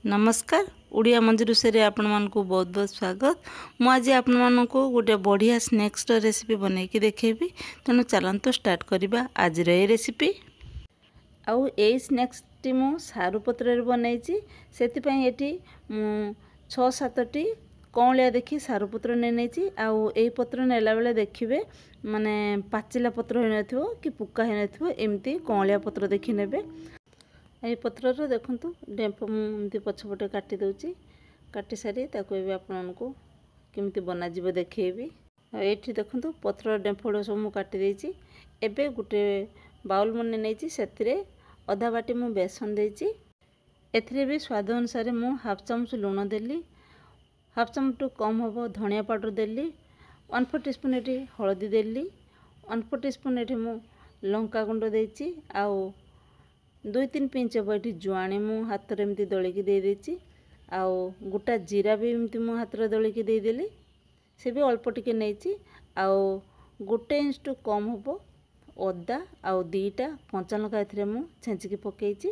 नमस्कार उड़िया मंजी रोषे आपण मानक बहुत बहुत स्वागत। मु आज आपण मानक गोटे बढ़िया स्नैक्स रेसिपी बनैकी देखेबी। तेणु चलते स्टार्ट करवा आज रेसिपी। आउ ए स्नैक्स टी मु सारू पत्र बनई से मु 6-7टी कौलिया देखी सारू पत्र नहीं आउ ए पत्र नेला बेले देखिए माने पाचिला पत्र हो नथिबो कि पुका हो नथिबो एमती कौलिया पत्र देखि नेबे। ये पत्रर देखु डेम्फ मुझे पछपटे काटी दूची काटी सारी ताको आपको केमती बनाजिब देखेबी। ये देखु पत्र डेम्फड़ सब मुझे काटी देची। एबे गोटे बाउल मन नहीं से अधा बाटी मु बेसन देची। एथिरे भी स्वाद अनुसार मु हाफ चामच लुण देली, हाफ चामच टू कम हम धनिया पाउडर देली, 1/4 टीस्पून ये हलदी देली, 1/4 टीस्पून ये मु लंका गुंड देची, आउ 2-3 पिंच हम ये जुआणी मु हाथ में एमती दलिकी देदेची, आउ गोटा जीरा भी एमती मु हाथ में दलिकी देदेली, से भी अल्प टिके नहीं, आउ 1 इंच टू कम हम अदा आउ 2टा कंचा लंका ए मु छेचिकी पकईची,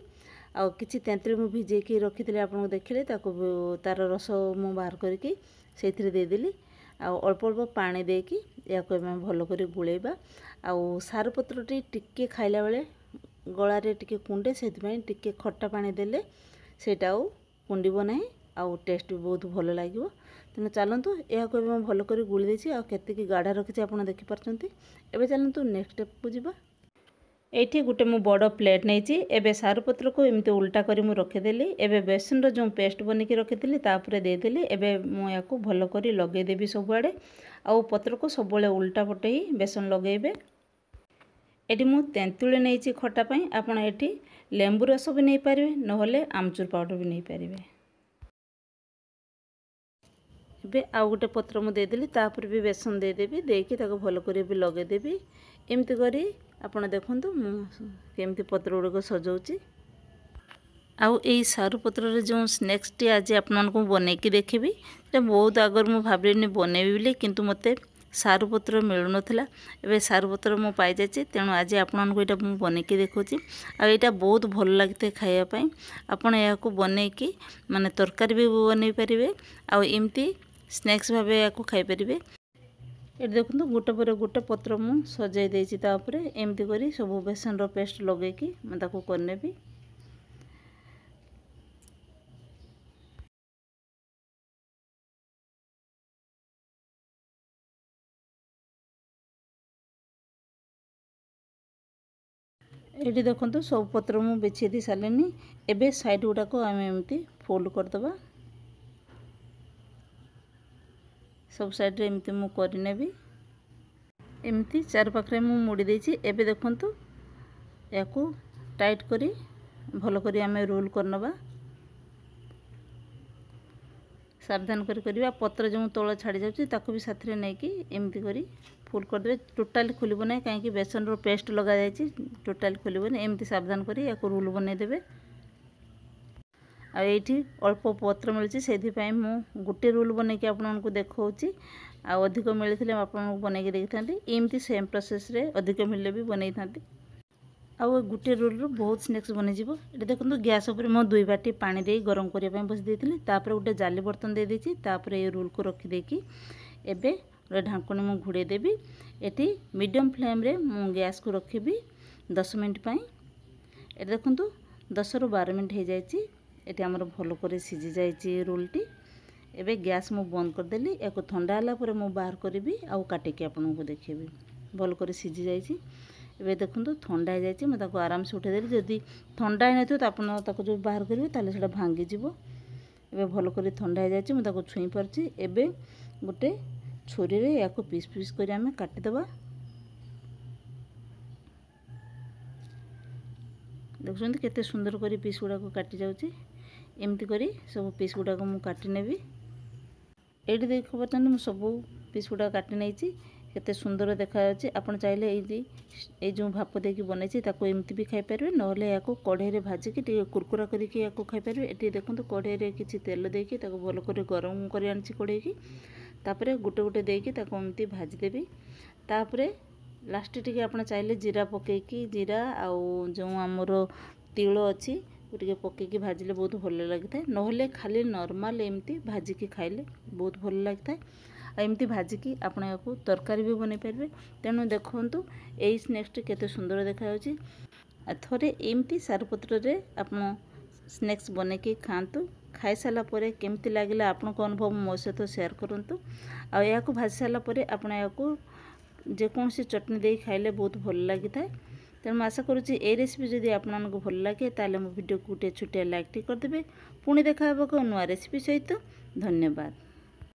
आउ किछि तेंतुली मु भिजेकी रखी आपको देखिले तार रस मु बाहर करके से देदेली, आउ अल्प अल्प पानी देकी या भल कर गुलेबा। आउ सारू पत्रटी टिके खाइला बेले गलारे टिके कुंडे से टिके खट्टा पानी देले सेटा आउ कुंडीब ना आउ टेस्ट भी बहुत भल लगे। तेणु चलतु यह भल कर गुली देसी आ केतिकी गाढ़ा रखी आप देखिपार्टी। एबे चलतु नेक्स्ट स्टेप को जीवा। एठी गोटे मु बड़ प्लेट नहीं एबे सारू पत्र को एमती उल्टा करी मु रखीदेली। एबे बेसन जो पेस्ट बनिकी रखी तापर देदेली। एबे मु याकू भल करी लगेदेवी सबुआड़े आउ पत्र को सबुआड़े उल्टा पटे ही बेसन लगेबे। एटी मु तेंतुली नहीं खटा पाई आपण एटी लेंबू रस भी नहीं पारे नहले आमचूर पाउडर भी नहीं पारे। एबे आउ गोटे पत्र मु देदेली तापर भी बेसन देदेवी देकी ताको भल कर भी लगेदेवी। एमती करी आपण देखंतु मु केमती पत्र गुड़क सजाऊँगी। आउ यही सारू पत्र जो स्नैक्स टी आज आपको बनैकी देखेबी बहुत आगर मु भाविनी बनैबी बोली किंतु मते सारू पत्र मिलू नाला। एबे सारू पत्र मु पाई जाची तेणु आज आपको यहाँ मुझे बनैकी देखुची। आईटा बहुत भल लगे खायापाई आपड़ या बनैकी माने तरकारी भी बन पारे आउ एमती स्नैक्स भाव या खाईपारे। ये देखो गोटे पर गोटे पत्र मु सजाई देती एमती करी सब बेसन रो पेस्ट लगेकी मुझे करनेबी। ये देखो सब पत्र मु बेची दी सारे। एबे साइड गुड़ाक आम एमती फोल्ड करदे सब साइड रे एमती मु करनेबी। एमती चार पाखे मु मुड़ी देछि। एबे देखंतु याकू टाइट करी भल करी आम रोल करनबा। सावधान करी करबा पत्र जो तल छाड़ी जाउची ताको भी साथ रे नै कि एमती करी फुल कर देबे। टोटाली खोलिबो नै काहे कि बेसन रो पेस्ट लगा जायछि टोटाली खोलिबो नै। एमती सावधान करी याकू रोल बनै देबे। आ एठी अल्प पत्र मिलछि सेथि पई मु गुटे रोल बनै कि आपनको देखौछि। आ अधिक मिलिथिले आपनको बनै कि देखथांती एमती सेम प्रोसेस रे अधिक मिलले भी बनै थांती। आउ गोटे रोल रो बहुत स्नैक्स बनी जीवो। ये देखो गैस उपर मो 2 बाटी पानी दे गरम करने बस देती तापर गोटे जाली बर्तन दे देती तापर ये रोल को रखी देकी एबे गोटे ढांकुणी मु घोड़े देबी। एटी मीडियम फ्लेम रे मु गैस को रखिबी 10 मिनट पई। ये देखो 10 ରୁ 12 मिनट हो जाइए। ये आमर भल कर सीझी जाइए रोलटी। एबे गैस मु बंद कर देली। याको ठंडा होला पर मु बाहर करी आउ काटिकी आपको देखेबी भल कर सीझी जाइए। एबे देखो ठंडा हो जाइए मुझे आराम से उठे देली। जदि ठंडा ही नहीं तो जो बाहर करेंगे ताले सेटा भांगी जीवो। एबे भल कर ठंडा हो जाइए मुझे छुई पारछि। एबे गोटे छुरी रे याको पीस पीस कर आमे काटिदबा। देखुछंती केते सुंदर करी पीस गुडा को काटी जाउची। एमती करी सब पीस गुडा को मु काटी नेबी। एडी देखो बतन मु सब पीस गुडा काटी नेछि केते सुंदर देखा जाउची। आपण चाहिले ए जो भाप देकी बनैछि ताको एमती भी खाई परबे नहले याको कढ़ाई रे भाजी कि टिके कुरकुरा करिके याको खाई परबे। एटी देखंतु कढ़ाई रे किछि तेल देकी ताको भल कर गरम करि आनछि कढ़ाई की तापरे गोटे गोटे देकी ताको एमती भाजी देबी। तापरे लास्ट टिके आपण चाहिले जीरा पकेकी जीरा आउ जो हमरो तिलो अछि टिके पकईकि भाजिले बहुत भल लगी था नहले खाली नॉर्मल एमती भाजिकी खाइले बहुत भल लगी था एमती भाजिकी आपण या तरकारी भी बन पारे तेणु देखु यही स्नैक्स केते सुंदर देखा थोड़े एमती सारुपत्र रे आपण स्नैक्स बनैकी खातु खाई सारा परे केमती लगिला आपण को अनुभव मो सहित शेयर करंतु आ या भाजी सारा परे आपण या जेकोसी चटनी दे खाइले बहुत भल लगी था तेणु मैं आशा करुँची ये रेसिपी जदि आपको भल लगे ताले मो वीडियो को गोटे छोटिया लाइक टी करदे पुणी देखा नुआ रेसिपी सहित धन्यवाद।